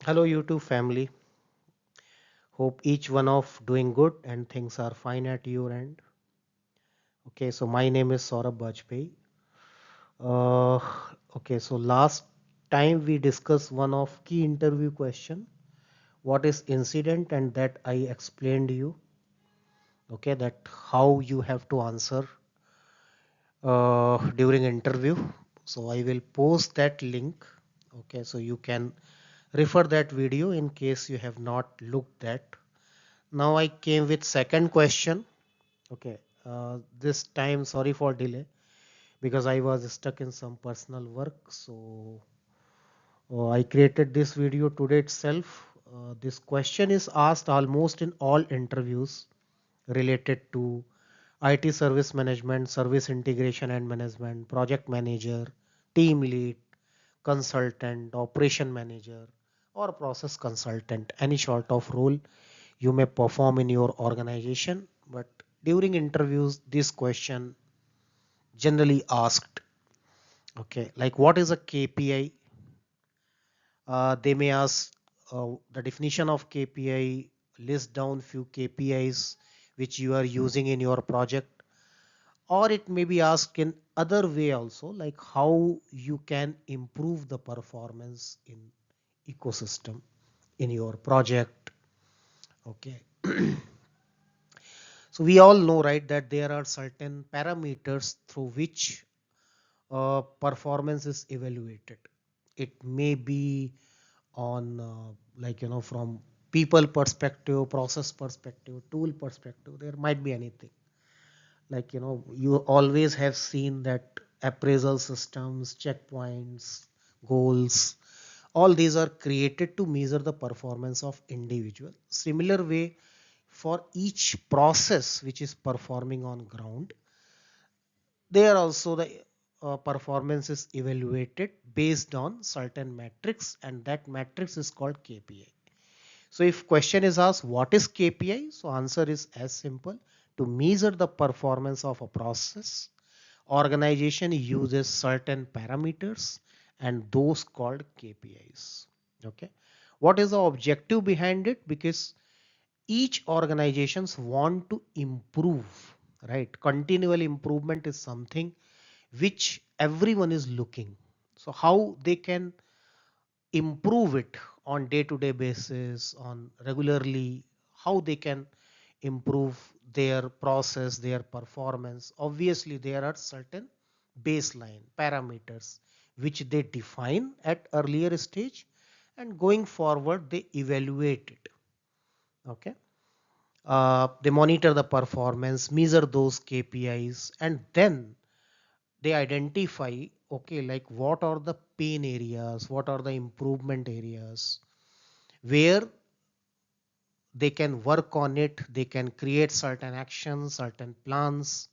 Hello YouTube family. Hope each one of doing good and things are fine at your end. Okay, so my name is Saurabh Bajpayee. Uh, okay, so last time we discussed one of key interview question. What is incident and that I explained you. Okay, that how you have to answer during interview. So I will post that link. Okay, so you can refer that video in case you have not looked at. Now I came with second question. Okay, this time sorry for delay because I was stuck in some personal work. So I created this video today itself. This question is asked almost in all interviews related to IT service management, service integration and management, project manager, team lead, consultant, operation manager, or process consultant, any sort of role you may perform in your organization. But during interviews, this question generally asked. Okay, like what is a KPI? They may ask the definition of KPI, list down few KPIs which you are using in your project, or it may be asked in other way also, like how you can improve the performance in ecosystem in your project. Okay. So we all know, right, that there are certain parameters through which performance is evaluated. It may be on from people perspective, process perspective, tool perspective. There might be anything. You always have seen that appraisal systems, checkpoints, goals, all these are created to measure the performance of individual. Similar way, for each process which is performing on ground, there also the performance is evaluated based on certain metrics, and that matrix is called KPI. So if question is asked what is KPI, so answer is as simple: to measure the performance of a process, organization uses certain parameters and those called KPIs. Okay, what is the objective behind it? Because each organizations want to improve, right? Continual improvement is something which everyone is looking. So how they can improve it on day to day basis, on regularly, how they can improve their process, their performance. Obviously there are certain baseline parameters which they define at earlier stage, and going forward they evaluate it. Okay, they monitor the performance, measure those KPIs, and then they identify, okay, like what are the pain areas, what are the improvement areas where they can work on it, they can create certain actions, certain plans,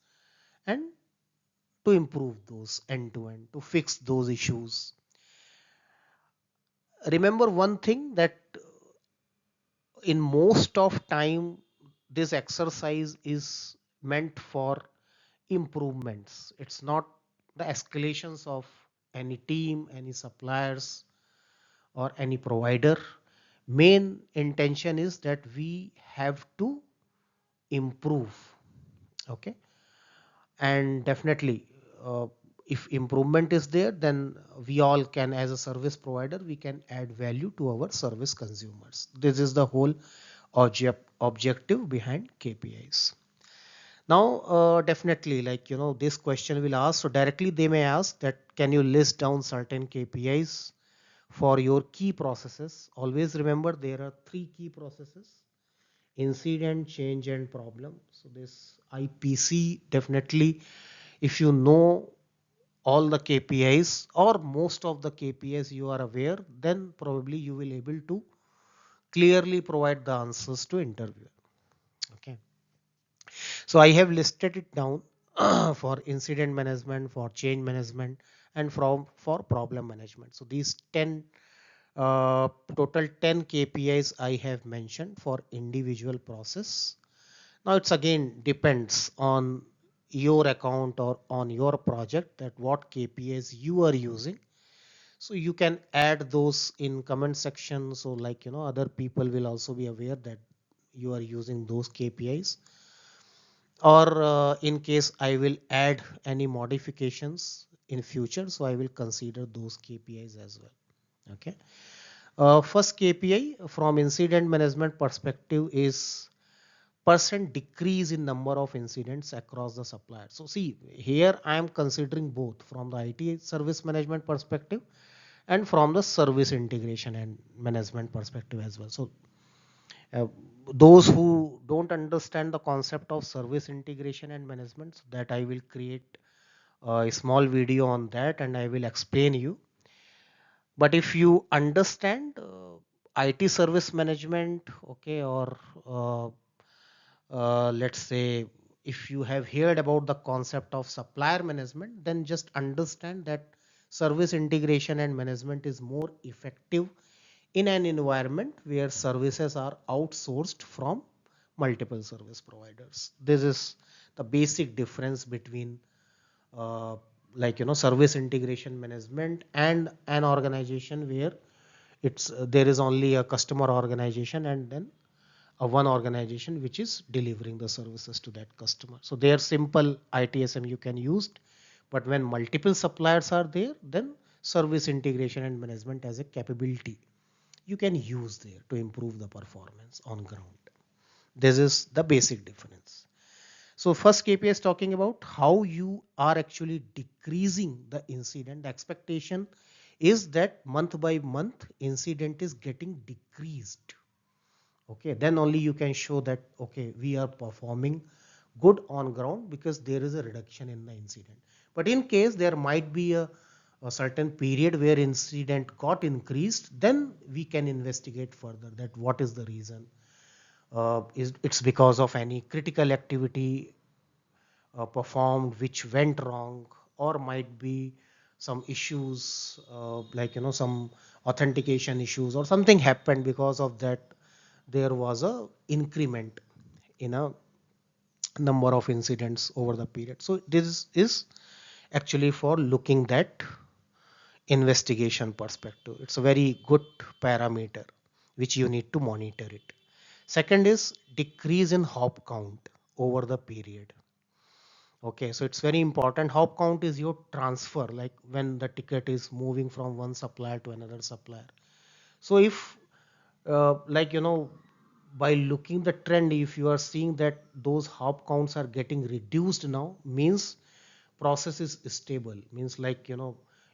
and to improve those end to end, to fix those issues. Remember one thing, that in most of time this exercise is meant for improvements. It's not the escalations of any team, any suppliers, or any provider. Main intention is that we have to improve. Okay, and definitely if improvement is there, then we all can, as a service provider, we can add value to our service consumers. This is the whole objective behind KPIs. Now definitely, this question will ask, so directly they may ask that can you list down certain KPIs for your key processes. Always remember there are three key processes: incident, change, and problem. So this IPC, definitely if you know all the KPIs or most of the KPIs you are aware, then probably you will able to clearly provide the answers to interviewer. Okay, so I have listed it down for incident management, for change management, and for problem management. So these 10 total 10 KPIs I have mentioned for individual process. Now it's again depends on your account or on your project that what KPIs you are using. So you can add those in comment section, so like other people will also be aware that you are using those KPIs. Or in case I will add any modifications in future, so I will consider those KPIs as well. Okay. First KPI from incident management perspective is percent decrease in number of incidents across the supplier. So see, here I am considering both from the IT service management perspective and from the service integration and management perspective as well. So uh, those who don't understand the concept of service integration and management, so that I will create a small video on that and I will explain you. But if you understand IT service management, okay, or let's say if you have heard about the concept of supplier management, then just understand that service integration and management is more effective in an environment where services are outsourced from multiple service providers. This is the basic difference between uh, service integration management and an organization where it's there is only a customer organization and then a one organization which is delivering the services to that customer. So they are simple ITSM you can use, but when multiple suppliers are there, then service integration and management as a capability you can use there to improve the performance on ground. This is the basic difference. So first KPI is talking about how you are actually decreasing the incident. The expectation is that month by month incident is getting decreased. Okay, then only you can show that okay, we are performing good on ground because there is a reduction in the incident. But in case there might be a certain period where incident got increased, then we can investigate further that what is the reason. Is it's because of any critical activity performed which went wrong, or might be some issues some authentication issues or something happened, because of that there was a increment in a number of incidents over the period. So this is actually for looking that investigation perspective. It's a very good parameter which you need to monitor it. Second is decrease in hop count over the period. Okay, so it's very important. Hop count is your transfer, like when the ticket is moving from one supplier to another supplier. So if by looking the trend, if you are seeing that those hop counts are getting reduced now, means process is stable. Means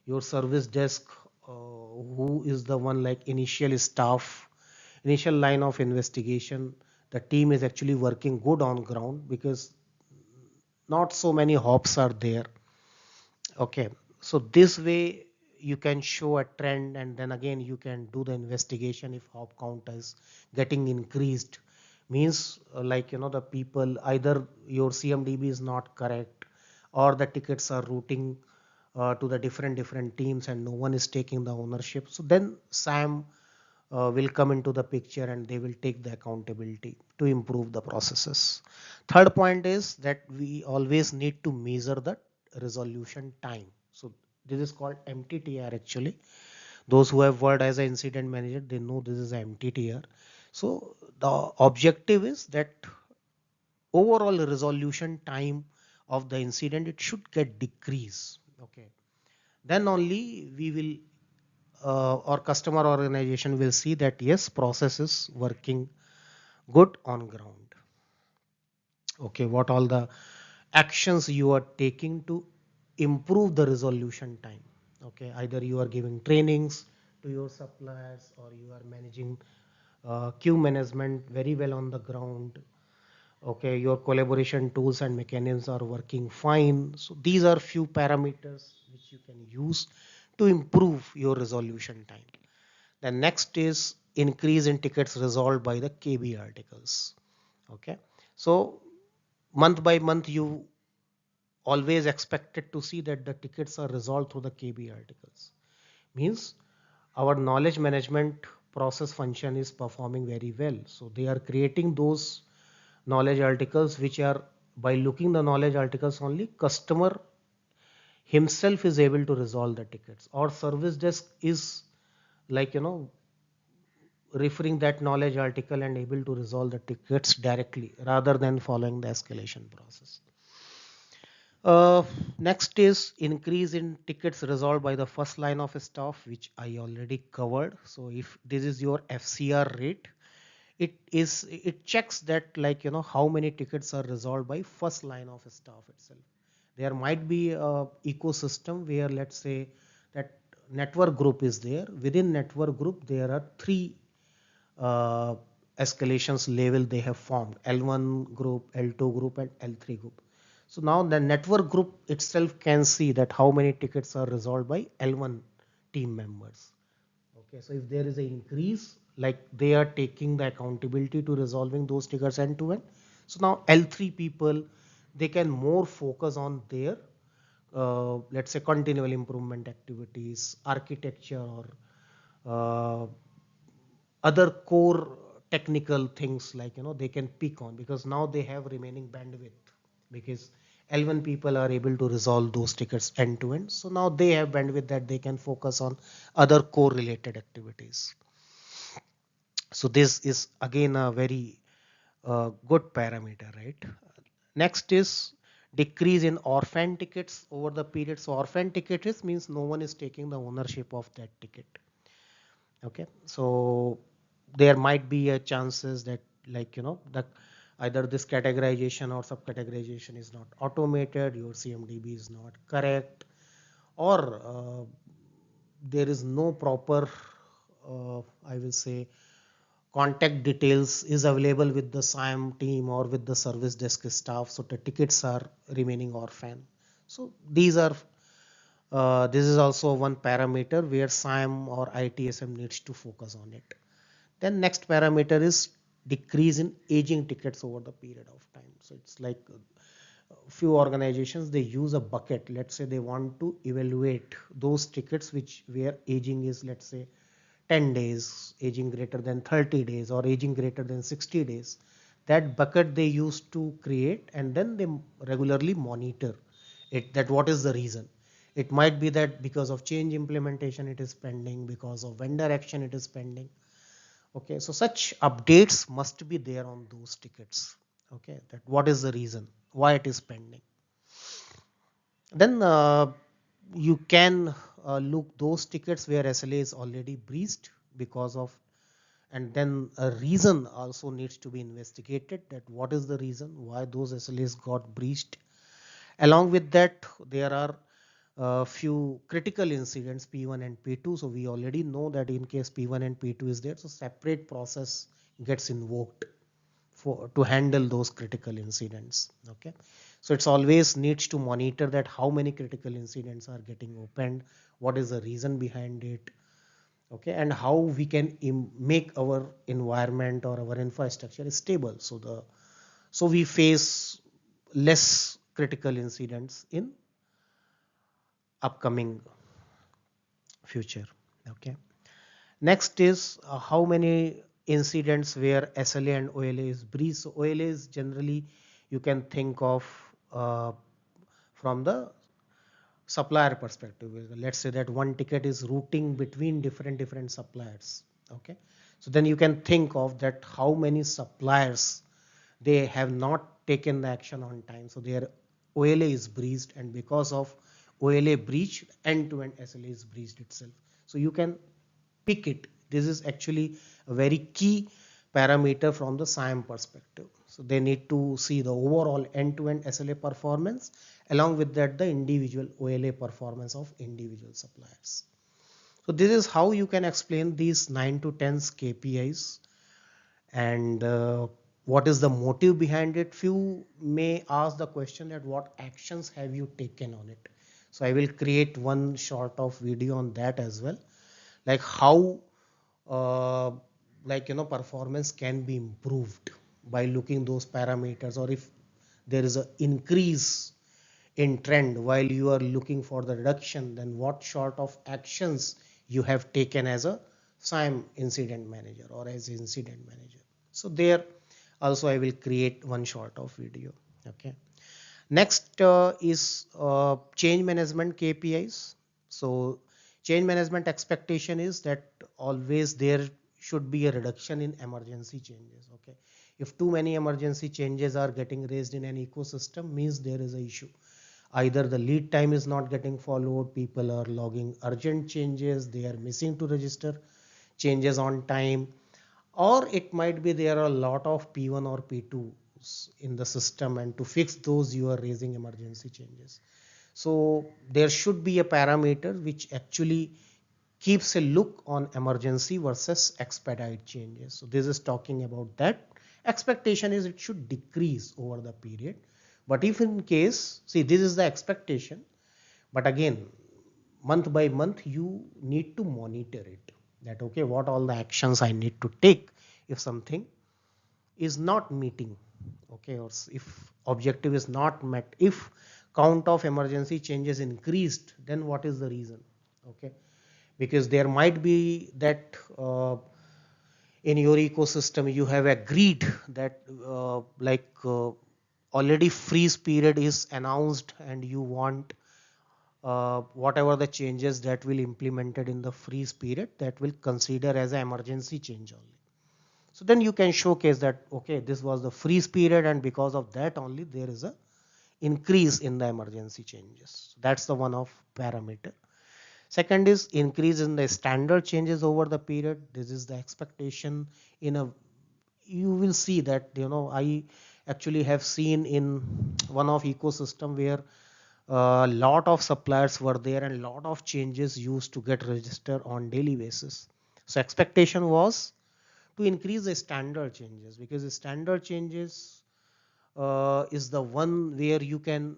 your service desk, who is the one like initial staff, initial line of investigation, the team is actually working good on ground because not so many hops are there. Okay, so this way you can show a trend and then again you can do the investigation. If hop count is getting increased, means the people, either your CMDB is not correct or the tickets are routing to the different teams and no one is taking the ownership. So then SAM will come into the picture and they will take the accountability to improve the processes. Third point is that we always need to measure the resolution time. So this is called MTTR actually. Those who have worked as an incident manager, they know this is MTTR. So the objective is that overall resolution time of the incident, it should get decreased. Okay, then only we will or customer organization will see that yes, process is working good on ground. Okay, what all the actions you are taking to improve the resolution time. Okay, either you are giving trainings to your suppliers or you are managing queue management very well on the ground. Okay, your collaboration tools and mechanisms are working fine. So these are few parameters which you can use to improve your resolution time. The next is increase in tickets resolved by the KB articles. Okay, so month by month you always expected to see that the tickets are resolved through the KB articles. Means our knowledge management process function is performing very well. So they are creating those knowledge articles which are, by looking the knowledge articles only, customer, himself is able to resolve the tickets, or service desk is like referring that knowledge article and able to resolve the tickets directly rather than following the escalation process. Uh, Next is increase in tickets resolved by the first line of staff, which I already covered. So if this is your FCR rate, it checks that how many tickets are resolved by first line of staff itself. There might be a ecosystem where, let's say, that network group is there. Within network group there are three uh, escalations level they have formed: L1 group, L2 group and L3 group. So now the network group itself can see that how many tickets are resolved by L1 team members. Okay, so if there is an increase, like they are taking the accountability to resolving those tickets end to end. So now L3 people, they can more focus on their let's say continual improvement activities, architecture, or other core technical things, like they can pick on, because now they have remaining bandwidth, because L1 people are able to resolve those tickets end to end. So now they have bandwidth that they can focus on other core related activities. So this is again a very good parameter, right? Next is decrease in orphan tickets over the period. So orphan tickets means no one is taking the ownership of that ticket. Okay, so there might be a chances that, that either this categorization or subcategorization is not automated, your CMDB is not correct, or there is no proper I will say contact details is available with the SIAM team or with the service desk staff, so the tickets are remaining orphan. So these are this is also one parameter where SIAM or ITSM needs to focus on it. Then next parameter is decrease in aging tickets over the period of time. So it's like few organizations, they use a bucket. Let's say they want to evaluate those tickets which where aging is, let's say, 10 days, aging greater than 30 days, or aging greater than 60 days. That bucket they used to create, and then they regularly monitor it, that what is the reason. It might be that because of change implementation it is pending, because of vendor action it is pending. Okay, so such updates must be there on those tickets. Okay, that what is the reason why it is pending. Then you can look those tickets where SLA is already breached because of, and then a reason also needs to be investigated, that what is the reason why those SLAs got breached. Along with that, there are a few critical incidents, P1 and P2. So we already know that in case P1 and P2 is there, so separate process gets invoked for to handle those critical incidents. Okay, so it's always needs to monitor that how many critical incidents are getting opened, what is the reason behind it. Okay, and how we can make our environment or our infrastructure stable, so we face less critical incidents in upcoming future. Okay, next is how many incidents where SLA and OLA is breached. So OLA is generally, you can think of from the supplier perspective. Let's say that one ticket is routing between different suppliers. Okay, so then you can think of that how many suppliers they have not taken the action on time, so their OLA is breached, and because of OLA breach, end-to-end SLA is breached itself. So you can pick it. This is actually a very key parameter from the SIAM perspective. So they need to see the overall end-to-end SLA performance, along with that the individual OLA performance of individual suppliers. So this is how you can explain these 9 to 10 KPIs, and what is the motive behind it. Few may ask the question that what actions have you taken on it. So I will create one short of video on that as well, like how uh, performance can be improved by looking those parameters, or if there is a increase in trend while you are looking for the reduction, then what sort of actions you have taken as a SIAM incident manager or as incident manager. So there also I will create one short of video. Okay, Next is change management KPIs. So change management expectation is that always there should be a reduction in emergency changes. Okay, if too many emergency changes are getting raised in an ecosystem, means there is a issue. Either the lead time is not getting followed, people are logging urgent changes, they are missing to register changes on time, or it might be there are a lot of P1 or P2s in the system, and to fix those you are raising emergency changes. So there should be a parameter which actually keeps a look on emergency versus expedite changes. So this is talking about that. Expectation is it should decrease over the period. But if in case, see, this is the expectation, but again, month by month you need to monitor it, that okay, what all the actions I need to take if something is not meeting, okay, or if objective is not met, if count of emergency changes increased, then what is the reason? Okay, because there might be that in your ecosystem you have agreed that already freeze period is announced, and you want whatever the changes that will implemented in the freeze period, that will consider as an emergency change only. So then you can showcase that okay, this was the freeze period, and because of that only there is a increase in the emergency changes. That's the one of parameter. Second is increase in the standard changes over the period. This is the expectation. In a, you will see that, you know, I actually have seen in one of ecosystem where a lot of suppliers were there and lot of changes used to get registered on daily basis. So expectation was to increase the standard changes, because the standard changes is the one where you can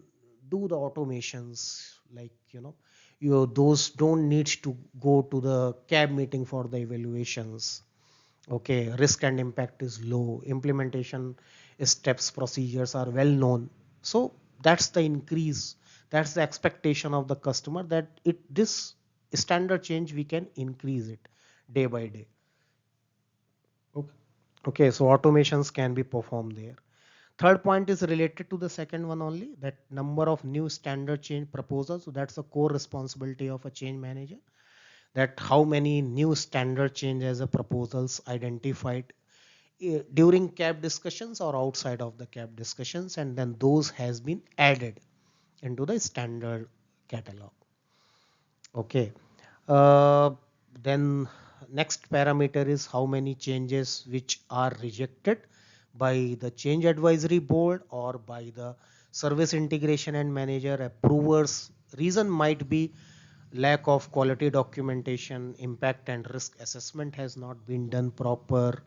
do the automations, like, you know, you those don't need to go to the cab meeting for the evaluations. Okay, risk and impact is low, implementation steps procedures are well known. So that's the increase, that's the expectation of the customer, that it this standard change we can increase it day by day. Okay, okay, so automations can be performed there. Third point is related to the second one only, that number of new standard change proposals. So that's a core responsibility of a change manager, that how many new standard change as a proposals identified during CAP discussions or outside of the CAP discussions, and then those has been added into the standard catalog. Okay. Uh, then next parameter is how many changes which are rejected by the change advisory board or by the service integration and manager approvers. Reason might be lack of quality documentation, impact and risk assessment has not been done proper.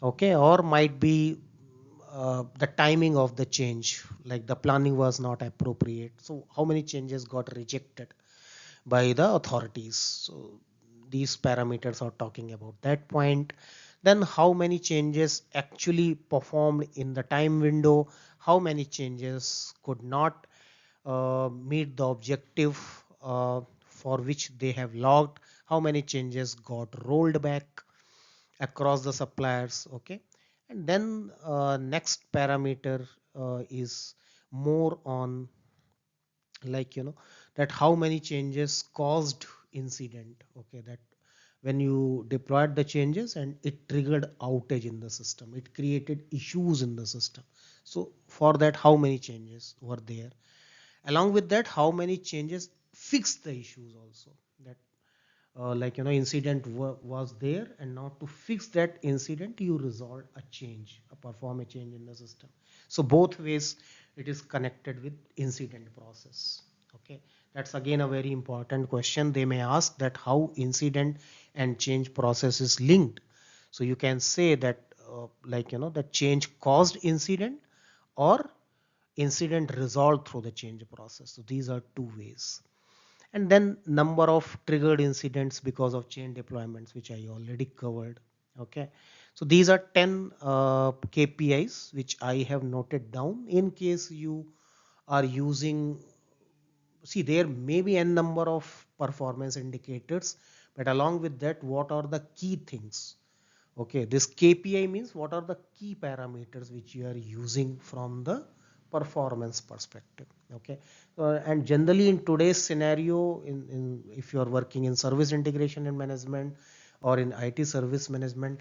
Okay, or might be the timing of the change, like the planning was not appropriate. So how many changes got rejected by the authorities? So these parameters are talking about that point. Then how many changes actually performed in the time window, how many changes could not meet the objective for which they have logged, how many changes got rolled back across the suppliers. Okay, and then next parameter is more on, like, you know, that how many changes caused incident. Okay, that when you deployed the changes and it triggered outage in the system, it created issues in the system. So for that, how many changes were there? Along with that, how many changes fixed the issues also, that like, you know, incident was there, and now to fix that incident you resolve a change, perform a change in the system. So both ways it is connected with incident process. Okay, that's again a very important question they may ask, that how incident and change process is linked. So you can say that like, you know, that change caused incident, or incident resolved through the change process. So these are two ways. And then number of triggered incidents because of chain deployments, which I already covered. Okay, so these are 10 KPIs which I have noted down. In case you are using, see, there may be n number of performance indicators, but along with that, what are the key things? Okay, this KPI means what are the key parameters which you are using from the performance perspective. Okay. And generally in today's scenario, in if you are working in service integration and management or in IT service management,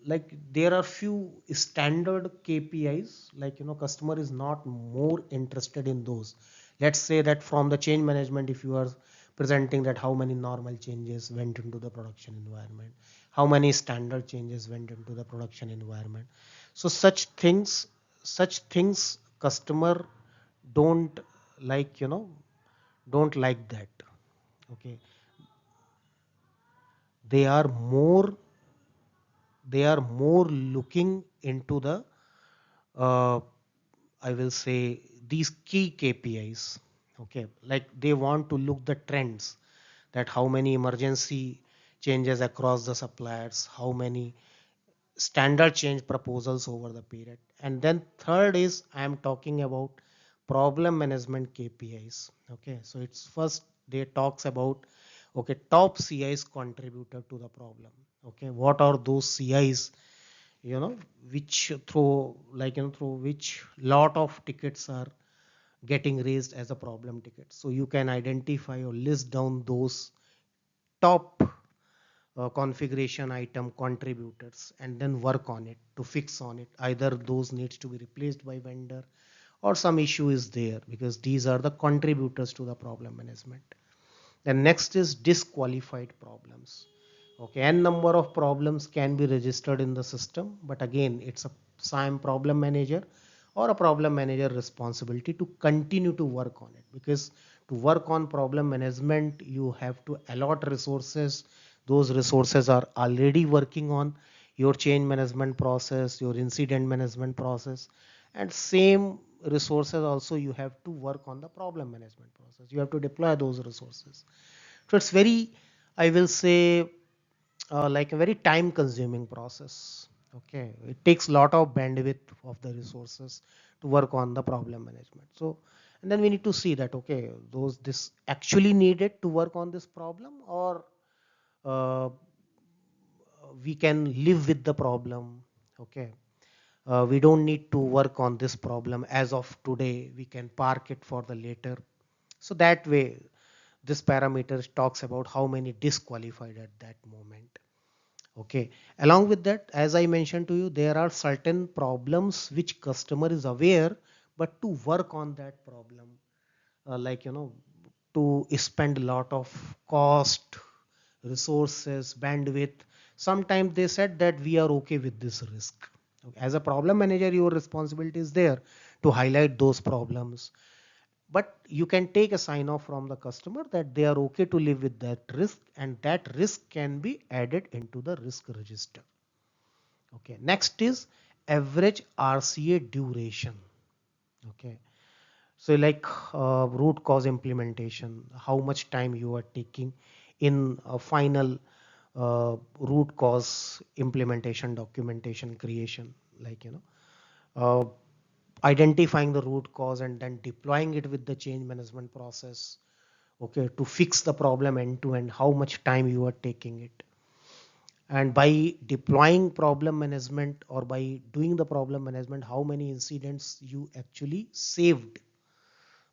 like there are few standard KPIs, like customer is not more interested in those. Let's say that from the change management, if you are presenting that how many normal changes went into the production environment, how many standard changes went into the production environment. So such things customer don't like, don't like that. Okay. they are more they are more looking into the uh, I will say these key KPIs. Okay, like they want to look the trends, that how many emergency changes across the suppliers, how many standard change proposals over the period. And then third is I am talking about problem management KPIs. Okay, so it's first they talks about, okay, top CIs contributor to the problem. Okay, what are those CIs, which through, through which lot of tickets are getting raised as a problem ticket. So you can identify or list down those top configuration item contributors and then work on it to fix on it. Either those needs to be replaced by vendor or some issue is there, because these are the contributors to the problem management. Then next is disqualified problems. Okay, n number of problems can be registered in the system, but again, it's a SIAM problem manager or a problem manager responsibility to continue to work on it, because to work on problem management, you have to allot resources. Those resources are already working on your change management process, your incident management process, and same resources also you have to work on the problem management process. You have to deploy those resources. So it's very, I will say, like a very time consuming process. Okay, it takes a lot of bandwidth of the resources to work on the problem management. So, and then we need to see that, okay, those this actually needed to work on this problem, or uh, we can live with the problem. Okay, we don't need to work on this problem as of today, we can park it for the later. So that way this parameter talks about how many disqualified at that moment. Okay, along with that, as I mentioned to you, there are certain problems which customer is aware, but to work on that problem, like to spend a lot of cost, resources, bandwidth. Sometimes they said that we are okay with this risk. Okay. As a problem manager, your responsibility is there to highlight those problems, but you can take a sign off from the customer that they are okay to live with that risk, and that risk can be added into the risk register. Okay, next is average RCA duration. Okay, so like root cause implementation, how much time you are taking in a final root cause implementation, documentation creation, like uh, identifying the root cause and then deploying it with the change management process. Okay, to fix the problem end to end, how much time you are taking it. And by deploying problem management or by doing the problem management, how many incidents you actually saved.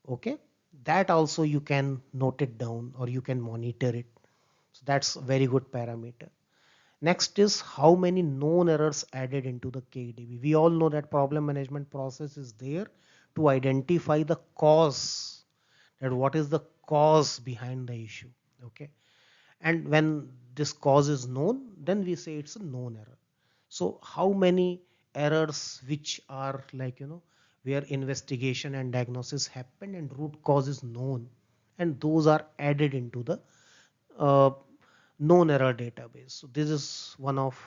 Okay, that also you can note it down or you can monitor it. So that's a very good parameter. Next is how many known errors added into the KDB. We all know that problem management process is there to identify the cause, that what is the cause behind the issue. Okay, and when this cause is known, then we say it's a known error. So how many errors which are like where investigation and diagnosis happened and root cause is known, and those are added into the uh, known error database. So this is one of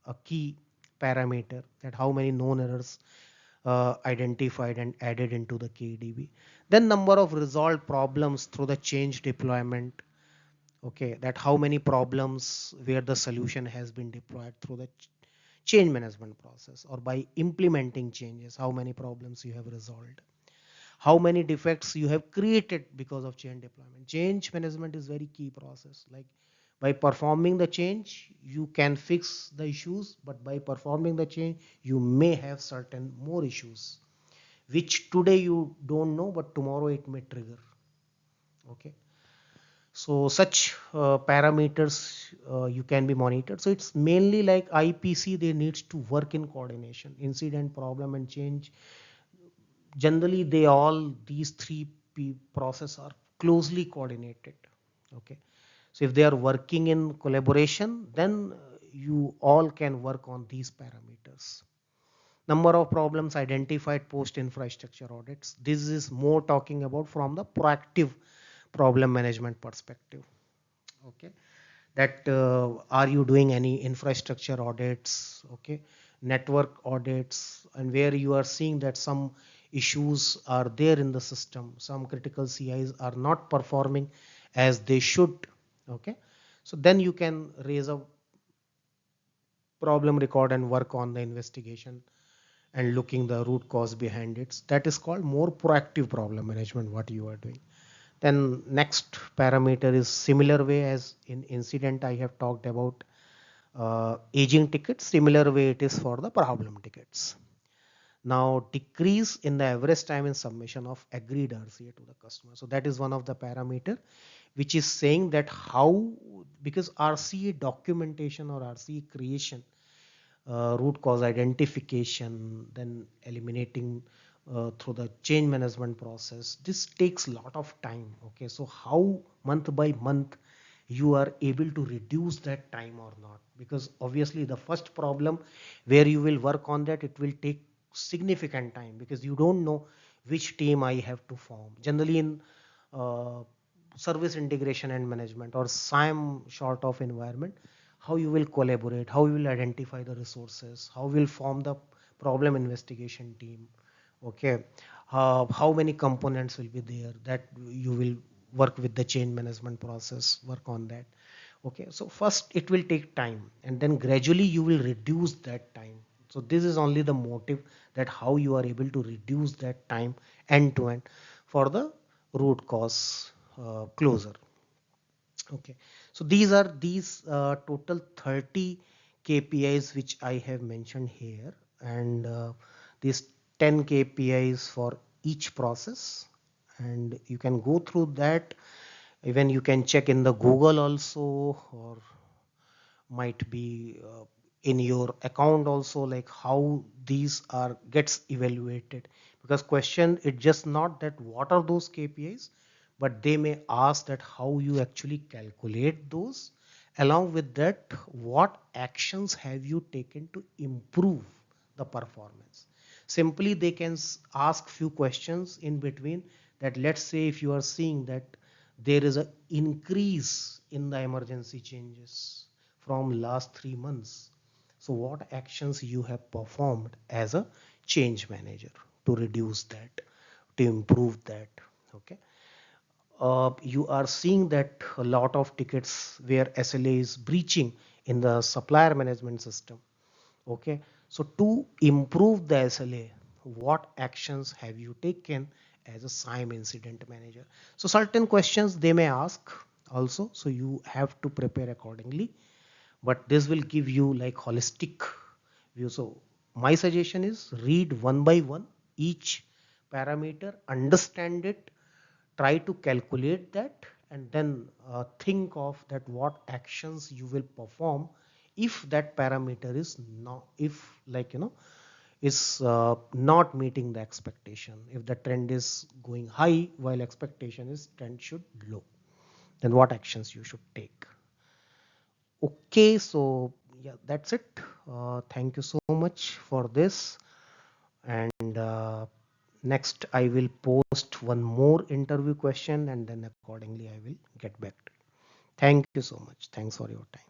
a key parameter, that how many known errors identified and added into the KDB. Then number of resolved problems through the change deployment. Okay, that how many problems where the solution has been deployed through the change management process or by implementing changes, how many problems you have resolved, how many defects you have created because of change deployment. Change management is very key process. Like by performing the change, you can fix the issues, but by performing the change, you may have certain more issues which today you don't know, but tomorrow it may trigger. Okay, so such parameters you can be monitored. So it's mainly like IPC, they needs to work in coordination, incident, problem and change. Generally they all, these three process are closely coordinated. Okay, so if they are working in collaboration, then you all can work on these parameters. Number of problems identified post infrastructure audits, this is more talking about from the proactive problem management perspective. Okay, that are you doing any infrastructure audits, okay, network audits, and where you are seeing that some issues are there in the system, some critical CIs are not performing as they should. Okay, so then you can raise a problem record and work on the investigation and looking the root cause behind it. That is called more proactive problem management, what you are doing. Then next parameter is similar way as in incident I have talked about aging tickets, similar way it is for the problem tickets. Now decrease in the average time in submission of agreed RCA to the customer. So that is one of the parameter which is saying that how, because RCA documentation or RCA creation, root cause identification, then eliminating through the change management process, this takes a lot of time. Okay, so how month by month you are able to reduce that time or not, because obviously the first problem where you will work on that, it will take significant time because you don't know which team I have to form. Generally in uh, service integration and management or SIAM short of environment, how you will collaborate, how you will identify the resources, how will form the problem investigation team. Okay, how many components will be there that you will work with the change management process, work on that. Okay, so first it will take time and then gradually you will reduce that time. So this is only the motive, that how you are able to reduce that time end to end for the root cause closure. Okay, so these total 30 KPIs which I have mentioned here, and these 10 KPIs for each process, and you can go through that. Even you can check in the Google also, or might be in your account also, like how these are gets evaluated. Because question, it just not that what are those KPIs, but they may ask that how you actually calculate those. Along with that, what actions have you taken to improve the performance. Simply they can ask few questions in between, that let's say if you are seeing that there is an increase in the emergency changes from last 3 months, so what actions you have performed as a change manager to reduce that, to improve that. Okay, you are seeing that a lot of tickets where SLA is breaching in the supplier management system. Okay, so to improve the SLA, what actions have you taken as a SIAM incident manager? So certain questions they may ask also, so you have to prepare accordingly, but this will give you like holistic view. So my suggestion is read one by one each parameter, understand it, try to calculate that, and then think of that what actions you will perform if that parameter is not, if like is not meeting the expectation, if the trend is going high while expectation is trend should low, then what actions you should take. Okay, so yeah, that's it. Thank you so much for this. And next I will post one more interview question, and then accordingly I will get back to you. Thank you so much. Thanks for your time.